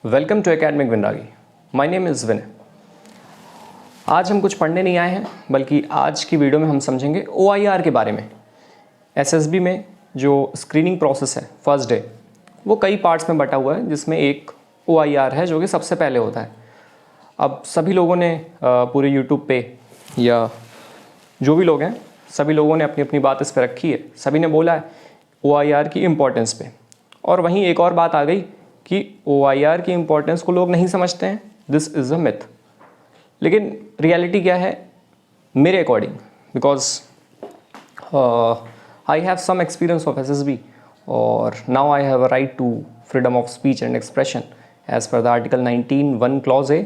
Welcome to academic विनरागी। My name is Vinay. आज हम कुछ पढ़ने नहीं आए हैं, बल्कि आज की वीडियो में हम समझेंगे OIR के बारे में। SSB में जो स्क्रीनिंग प्रोसेस है फर्स्ट डे, वो कई पार्ट्स में बटा हुआ है, जिसमें एक OIR है जो कि सबसे पहले होता है। अब सभी लोगों ने पूरे यूट्यूब पे या जो भी लोग हैं, सभी लोगों ने अपनी अपनी बात इस पर रखी है। सभी ने बोला है OIR की इम्पोर्टेंस पे, और वहीं एक और बात आ गई कि OIR की इम्पोर्टेंस को लोग नहीं समझते हैं। This is a myth. लेकिन रियलिटी क्या है मेरे according, because I have some experience of SSB और now I have a right to freedom of speech and expression as per the article 19(1) clause A.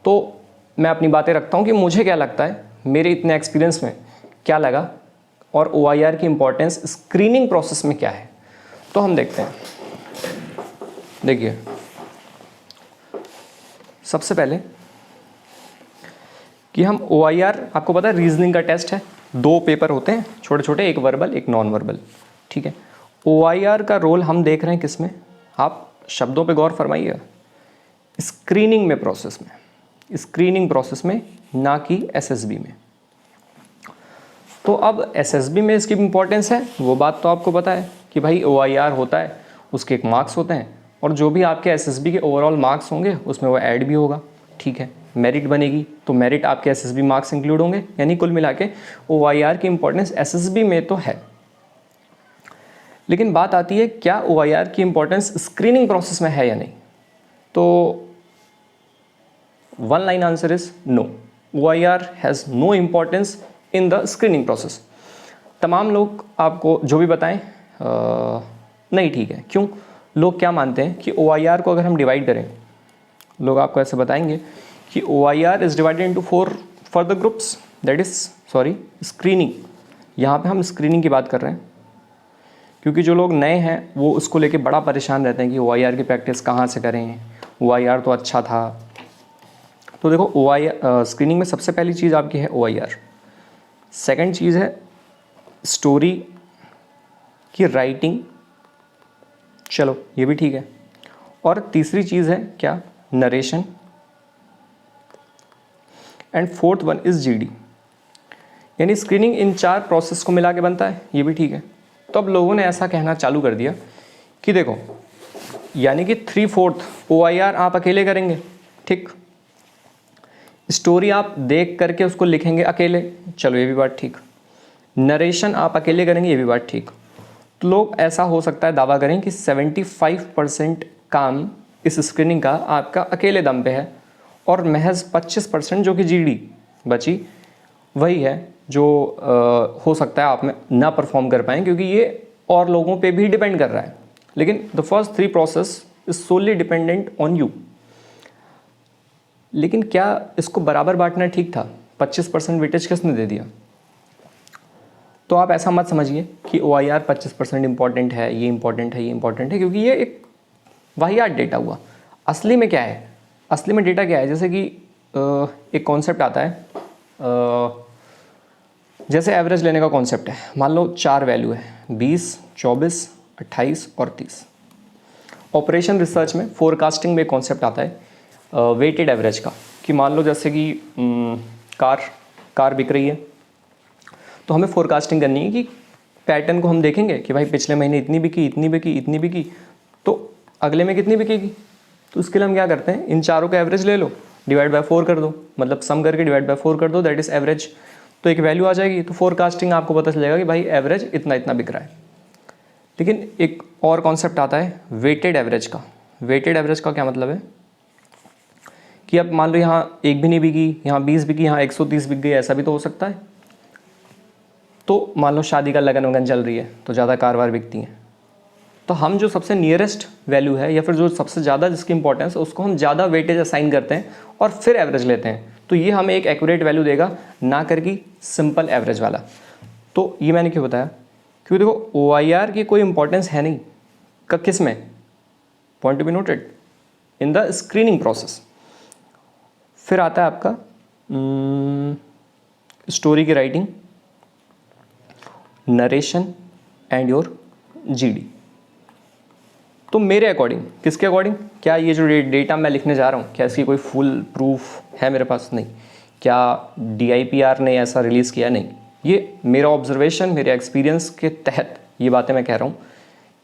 तो मैं अपनी बातें रखता हूँ कि मुझे क्या लगता है, मेरे इतने एक्सपीरियंस में क्या लगा, और OIR की इम्पोर्टेंस स्क्रीनिंग प्रोसेस में क्या है। तो हम देखते हैं। देखिए, सबसे पहले कि हम OIR, आपको पता है रीजनिंग का टेस्ट है, 2 पेपर होते हैं छोटे छोटे, एक वर्बल एक नॉन वर्बल, ठीक है। OIR का रोल हम देख रहे हैं किस में, आप शब्दों पे गौर फरमाइएगा, स्क्रीनिंग में, प्रोसेस में, स्क्रीनिंग प्रोसेस में, ना कि SSB में। तो अब SSB में इसकी इम्पोर्टेंस है, वो बात तो आपको पता है कि भाई OIR होता है, उसके एक मार्क्स होते हैं, और जो भी आपके SSB के ओवरऑल मार्क्स होंगे उसमें वो ऐड भी होगा, ठीक है। मेरिट बनेगी तो मेरिट आपके SSB मार्क्स इंक्लूड होंगे, यानी कुल मिला के OIR की इम्पोर्टेंस SSB में तो है। लेकिन बात आती है क्या OIR की इम्पोर्टेंस स्क्रीनिंग प्रोसेस में है या नहीं। तो one line answer is no, OIR has no importance in the screening process. तमाम लोग आपको जो भी बताएं नहीं, ठीक है। क्यों? लोग क्या मानते हैं कि OIR को अगर हम डिवाइड करें, लोग आपको ऐसे बताएंगे कि OIR is divided into 4 further groups, that is screening. यहाँ पे हम स्क्रीनिंग की बात कर रहे हैं, क्योंकि जो लोग नए हैं वो उसको लेके बड़ा परेशान रहते हैं कि OIR की प्रैक्टिस कहाँ से करें, OIR तो अच्छा था। तो देखो, OIR स्क्रीनिंग में सबसे पहली चीज़ आपकी है OIR। सेकंड चीज़ है स्टोरी की राइटिंग, चलो ये भी ठीक है। और तीसरी चीज़ है क्या, narration. And fourth one is GD। यानी स्क्रीनिंग इन 4 प्रोसेस को मिला के बनता है, ये भी ठीक है। तो अब लोगों ने ऐसा कहना चालू कर दिया कि देखो, यानी कि 3/4 OIR आप अकेले करेंगे, ठीक। स्टोरी आप देख करके उसको लिखेंगे अकेले, चलो ये भी बात ठीक। नरेशन आप अकेले करेंगे, ये भी बात ठीक। तो लोग ऐसा हो सकता है दावा करें कि 75% काम इस स्क्रीनिंग का आपका अकेले दम पे है, और महज 25% जो कि GD बची, वही है जो हो सकता है आप में ना परफॉर्म कर पाएँ, क्योंकि ये और लोगों पे भी डिपेंड कर रहा है। लेकिन the first 3 process is solely dependent on you. लेकिन क्या इसको बराबर बांटना ठीक था? 25% वेटेज किसने दे दिया? तो आप ऐसा मत समझिए कि OIR 25% इंपॉर्टेंट है, ये इंपॉर्टेंट है, ये इंपॉर्टेंट है, क्योंकि ये एक वाहियात डेटा हुआ। असली में क्या है, असली में डेटा क्या है, जैसे कि एक कॉन्सेप्ट आता है, जैसे एवरेज लेने का कॉन्सेप्ट है। मान लो 4 वैल्यू है, 20, 24, 28 और 30। ऑपरेशन रिसर्च में, फोरकास्टिंग में कॉन्सेप्ट आता है वेटेड एवरेज का, कि मान लो जैसे कि कार बिक रही है, तो हमें फोरकास्टिंग करनी है कि पैटर्न को हम देखेंगे कि भाई पिछले महीने इतनी बिकी, इतनी बिकी, इतनी बिकी, तो अगले में कितनी बिकेगी। तो उसके लिए हम क्या करते हैं, इन चारों का एवरेज ले लो, डिवाइड बाय 4 कर दो, मतलब सम करके डिवाइड बाय 4 कर दो, दैट इज़ एवरेज। तो एक वैल्यू आ जाएगी, तो फोरकास्टिंग आपको पता चलेगा कि भाई एवरेज इतना इतना बिक रहा है। लेकिन एक और कॉन्सेप्ट आता है वेटेड एवरेज का। वेटेड एवरेज का क्या मतलब है कि अब मान लो यहाँ 1 भी नहीं बिकी, यहाँ 20 बिकी, यहाँ 130 बिक गई, ऐसा भी तो हो सकता है। तो मान लो शादी का लगन वगन चल रही है, तो ज़्यादा कार वार बिकती हैं, तो हम जो सबसे नियरेस्ट वैल्यू है, या फिर जो सबसे ज़्यादा जिसकी इंपॉर्टेंस है, उसको हम ज़्यादा वेटेज असाइन करते हैं और फिर एवरेज लेते हैं। तो ये हमें एक एक्यूरेट वैल्यू देगा, ना करके सिंपल एवरेज वाला। तो ये मैंने क्यों बताया, क्योंकि देखो OIR की कोई इंपॉर्टेंस है नहीं, किस में, point to be noted, in the screening process. फिर आता है आपका स्टोरी की writing, narration and your GD। तो मेरे अकॉर्डिंग, किसके अकॉर्डिंग, क्या ये जो डेटा मैं लिखने जा रहा हूँ क्या इसकी कोई फुल प्रूफ है मेरे पास? नहीं। क्या DIPR ने ऐसा रिलीज़ किया? नहीं। ये मेरा ऑब्जर्वेशन, मेरे एक्सपीरियंस के तहत ये बातें मैं कह रहा हूँ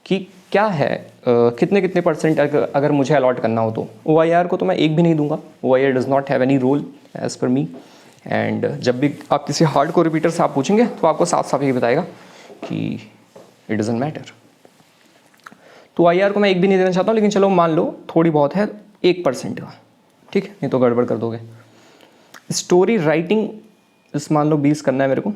कि क्या है, कितने कितने परसेंट अगर मुझे अलॉट करना हो तो OIR को तो मैं एक भी नहीं दूंगा। OIR does not have any role as per me. And जब भी आप किसी हार्ड कोर रिपीटर से आप पूछेंगे तो आपको साफ साफ ये बताएगा कि इट डजंट मैटर। तो OIR को मैं एक भी नहीं देना चाहता हूँ, लेकिन चलो मान लो थोड़ी बहुत है 1% का, ठीक है, नहीं तो गड़बड़ कर दोगे। स्टोरी राइटिंग इस मान लो 20 करना है मेरे को।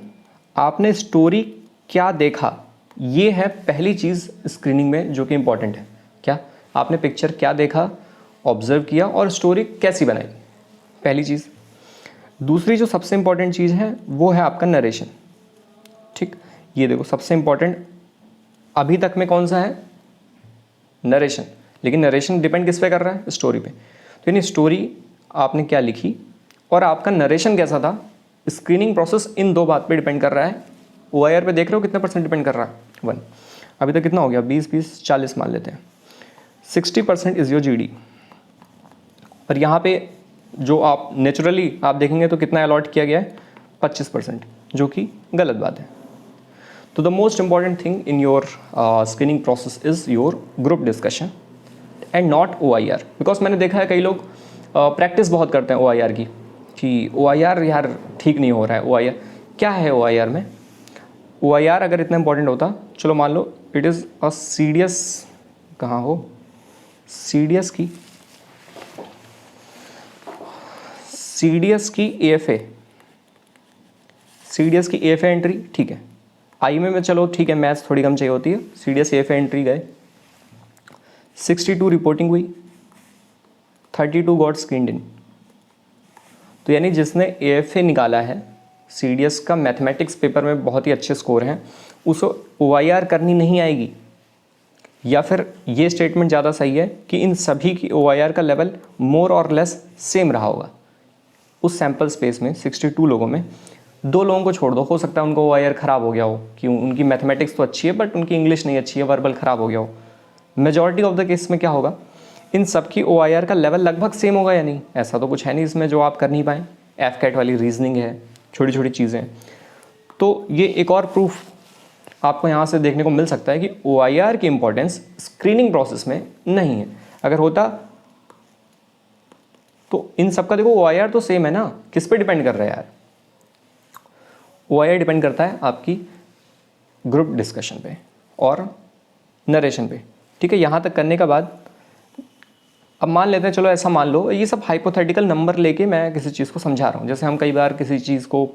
आपने स्टोरी क्या देखा, ये है पहली चीज़ स्क्रीनिंग में जो कि इंपॉर्टेंट है। क्या आपने पिक्चर क्या देखा, ऑब्जर्व किया और स्टोरी कैसी बनाई, पहली चीज़। दूसरी जो सबसे इंपॉर्टेंट चीज़ है वो है आपका नरेशन। ठीक, ये देखो सबसे इंपॉर्टेंट अभी तक में कौन सा है, नरेशन। लेकिन नरेशन डिपेंड किस पे कर रहा है, स्टोरी पे। तो यानी स्टोरी आपने क्या लिखी और आपका नरेशन कैसा था, स्क्रीनिंग प्रोसेस इन दो बात पे डिपेंड कर रहा है। OIR पे देख रहे हो कितने % डिपेंड कर रहा है, 1। अभी तक कितना हो गया, 20 40 मान लेते हैं। 60% इज़ योर GD। और यहाँ पे जो आप नेचुरली आप देखेंगे तो कितना अलॉट किया गया है, 25%, जो कि गलत बात है। तो the most important thing in your screening process is your group discussion and not OIR। Because मैंने देखा है कई लोग प्रैक्टिस बहुत करते हैं OIR की, कि OIR यार ठीक नहीं हो रहा है। OIR क्या है, OIR में OIR अगर इतना इंपॉर्टेंट होता, चलो मान लो इट इज़ अ CDS, कहाँ हो CDS की AFA एंट्री, ठीक है। आई में चलो ठीक है, मैथ्स थोड़ी कम चाहिए होती है। CDS AFA एंट्री गए, 62 रिपोर्टिंग हुई, 32 गॉट स्क्रीन्ड इन। तो यानी जिसने AFA निकाला है, CDS का मैथमेटिक्स पेपर में बहुत ही अच्छे स्कोर हैं, उसे OIR करनी नहीं आएगी। या फिर ये स्टेटमेंट ज़्यादा सही है कि इन सभी की OIR का लेवल मोर और लेस सेम रहा होगा। उस सैम्पल स्पेस में 62 लोगों में 2 लोगों को छोड़ दो, हो सकता है उनको OIR ख़राब हो गया हो, कि उनकी मैथमेटिक्स तो अच्छी है बट उनकी इंग्लिश नहीं अच्छी है, वर्बल ख़राब हो गया हो। मेजॉरिटी ऑफ द केस में क्या होगा, इन सब की OIR का लेवल लगभग सेम होगा या नहीं, ऐसा तो कुछ है नहीं इसमें जो आप कर नहीं पाएँ। FCAT वाली रीजनिंग है, छोटी छोटी चीज़ें। तो ये एक और प्रूफ आपको यहाँ से देखने को मिल सकता है कि OIR की इंपॉर्टेंस स्क्रीनिंग प्रोसेस में नहीं है। अगर होता तो इन सब का देखो OIR तो सेम है ना, किस पे डिपेंड कर रहा है यार, OIR डिपेंड करता है आपकी ग्रुप डिस्कशन पे और नरेशन पे, ठीक है। यहाँ तक करने के बाद अब मान लेते हैं, चलो ऐसा मान लो, ये सब हाइपोथेटिकल नंबर लेके मैं किसी चीज़ को समझा रहा हूँ। जैसे हम कई बार किसी चीज़ को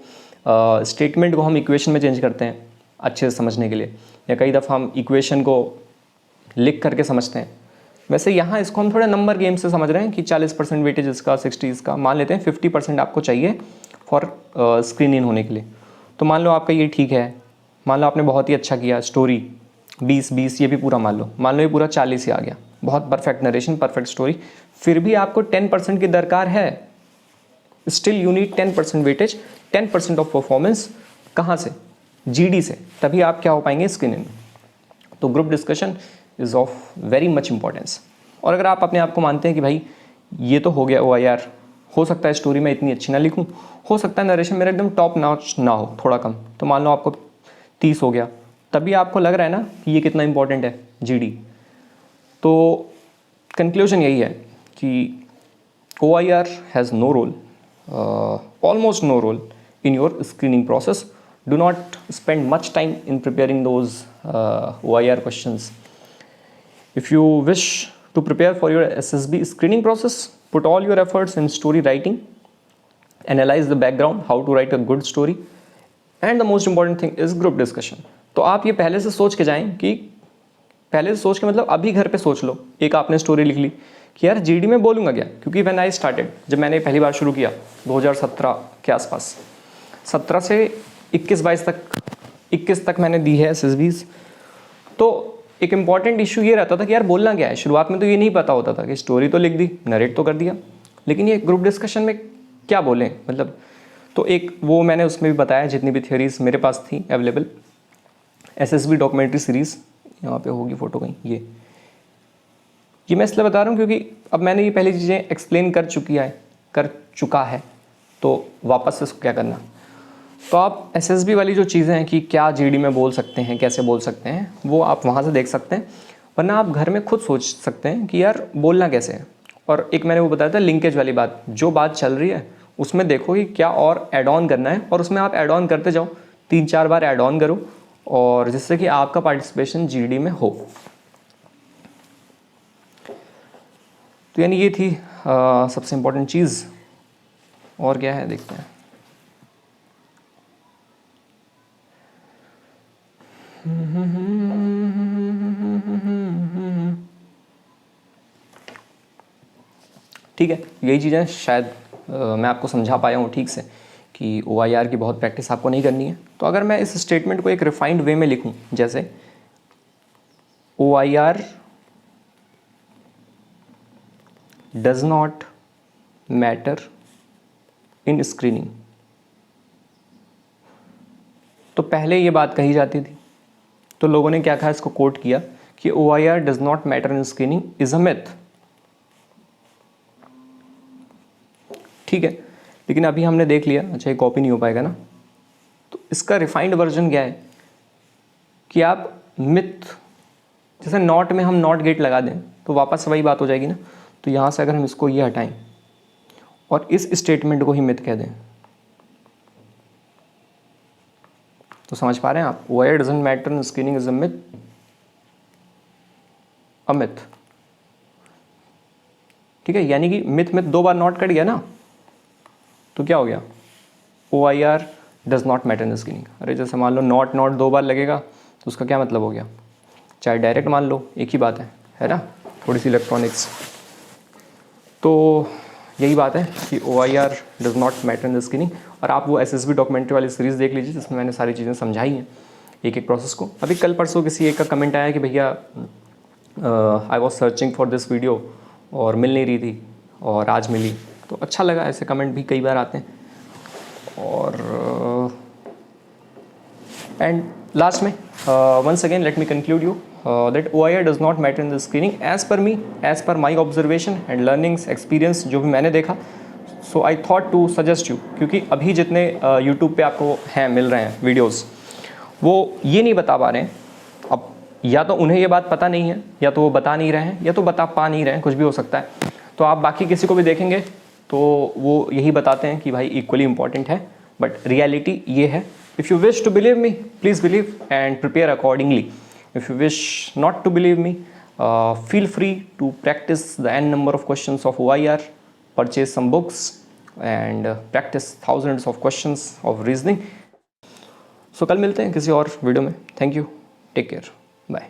स्टेटमेंट को हम इक्वेशन में चेंज करते हैं अच्छे से समझने के लिए, या कई दफ़ा हम इक्वेशन को लिख करके समझते हैं। वैसे यहाँ इसको हम थोड़ा नंबर गेम से समझ रहे हैं कि 40% वेटेज इसका, 60 इसका, मान लेते हैं 50% आपको चाहिए फॉर स्क्रीन इन होने के लिए। तो मान लो आपका ये ठीक है, मान लो आपने बहुत ही अच्छा किया, स्टोरी 20 ये भी पूरा मान लो ये पूरा 40 ही आ गया, बहुत परफेक्ट नरेशन, परफेक्ट स्टोरी। फिर भी आपको 10% की दरकार है, still you need 10% weightage, 10% of performance. कहाँ से, GD से, तभी आप क्या हो पाएंगे स्क्रीन इन। तो group discussion is of very much importance. और अगर आप अपने आप को मानते हैं कि भाई ये तो हो गया OIR, हो सकता है स्टोरी में इतनी अच्छी ना लिखूं, हो सकता है नरेशन मेरा एकदम टॉप नॉच ना हो, थोड़ा कम, तो मान लो आपको 30 हो गया, तभी आपको लग रहा है ना कि ये कितना इंपॉर्टेंट है GD। तो कंक्लूजन यही है कि OIR has no role, almost no role in your screening process. Do not spend much time in preparing those OIR questions. If you wish to prepare for your SSB screening process, put all your efforts in story writing, analyze the background, how to write a good story, and the most important thing is group discussion. तो आप ये पहले से सोच के जाएं, कि पहले से सोच के मतलब अभी घर पे सोच लो, एक आपने स्टोरी लिख ली कि यार GD में बोलूँगा क्या, क्योंकि व्हेन आई स्टार्टेड, जब मैंने पहली बार शुरू किया 2017 के आसपास, 17 से 21 तक मैंने दी है SSBs। तो एक इम्पॉर्टेंट इशू ये रहता था कि यार बोलना क्या है। शुरुआत में तो ये नहीं पता होता था कि स्टोरी तो लिख दी, नरेट तो कर दिया, लेकिन ये ग्रुप डिस्कशन में क्या बोलें, मतलब। तो एक वो मैंने उसमें भी बताया, जितनी भी थ्योरीज मेरे पास थी अवेलेबल, SSB डॉक्यूमेंट्री सीरीज़, यहाँ पे होगी फ़ोटो कहीं, ये ये मैं इसलिए बता रहा हूँ क्योंकि अब मैंने ये पहली चीज़ें एक्सप्लेन कर चुका है, तो वापस से इसको क्या करना। तो आप एसएसबी वाली जो चीज़ें हैं कि क्या जीडी में बोल सकते हैं, कैसे बोल सकते हैं, वो आप वहाँ से देख सकते हैं, वरना आप घर में खुद सोच सकते हैं कि यार बोलना कैसे है। और एक मैंने वो बताया था लिंकेज वाली बात, जो बात चल रही है उसमें देखो कि क्या और ऐड ऑन करना है, और उसमें आप ऐड ऑन करते जाओ, 3-4 बार ऐड ऑन करो, और जिससे कि आपका पार्टिसिपेशन जीडी में हो। तो यानी ये थी सबसे इम्पोर्टेंट चीज़। और क्या है देखते हैं। ठीक है, यही चीज़ें शायद मैं आपको समझा पाया हूँ ठीक से कि OIR की बहुत प्रैक्टिस आपको नहीं करनी है। तो अगर मैं इस स्टेटमेंट को एक रिफाइंड वे में लिखूँ, जैसे OIR does not matter in screening, तो पहले ये बात कही जाती थी, तो लोगों ने क्या कहा, इसको कोट किया कि OIR does not matter in screening is a myth. ठीक है, लेकिन अभी हमने देख लिया, अच्छा ये कॉपी नहीं हो पाएगा ना, तो इसका रिफाइंड वर्जन क्या है कि आप मिथ, जैसे नॉट में हम नॉट गेट लगा दें तो वापस वही बात हो जाएगी ना। तो यहाँ से अगर हम इसको ये हटाएं और इस स्टेटमेंट को ही मिथ कह दें, तो समझ पा रहे हैं आप, OIR doesn't matter in screening is a myth, a myth. ठीक है, यानी कि मिथ 2 बार नॉट कट गया ना, तो क्या हो गया, OIR does not matter in screening. अरे जैसे मान लो नॉट 2 बार लगेगा तो उसका क्या मतलब हो गया, चाहे डायरेक्ट मान लो, एक ही बात है ना, थोड़ी सी इलेक्ट्रॉनिक्स। तो यही बात है कि OIR does not matter in the screening. और आप वो SSB डॉक्यूमेंट्री वाली सीरीज़ देख लीजिए जिसमें मैंने सारी चीज़ें समझाई हैं, एक एक प्रोसेस को। अभी कल परसों किसी एक का कमेंट आया कि भैया I was searching for this video और मिल नहीं रही थी, और आज मिली, तो अच्छा लगा। ऐसे कमेंट भी कई बार आते हैं। और एंड लास्ट में once again let me conclude you that OIR does not matter in the screening as per me, as per my observation and learnings experience जो भी मैंने देखा। So I thought to suggest you, क्योंकि अभी जितने YouTube पे आपको हैं मिल रहे हैं वीडियोस, वो ये नहीं बता पा रहे हैं। अब या तो उन्हें ये बात पता नहीं है, या तो वो बता नहीं रहे हैं, या तो बता पा नहीं रहे हैं, कुछ भी हो सकता है। तो आप बाकी किसी को भी देखेंगे तो वो यही बताते हैं कि भाई इक्वली इंपॉर्टेंट है, बट रियलिटी ये है। If you wish to believe me, please believe and prepare accordingly. If you wish not to believe me, feel free to practice the n number of questions of OIR, purchase some books and practice thousands of questions of reasoning. So कल मिलते हैं किसी और video में। Thank you. Take care. Bye.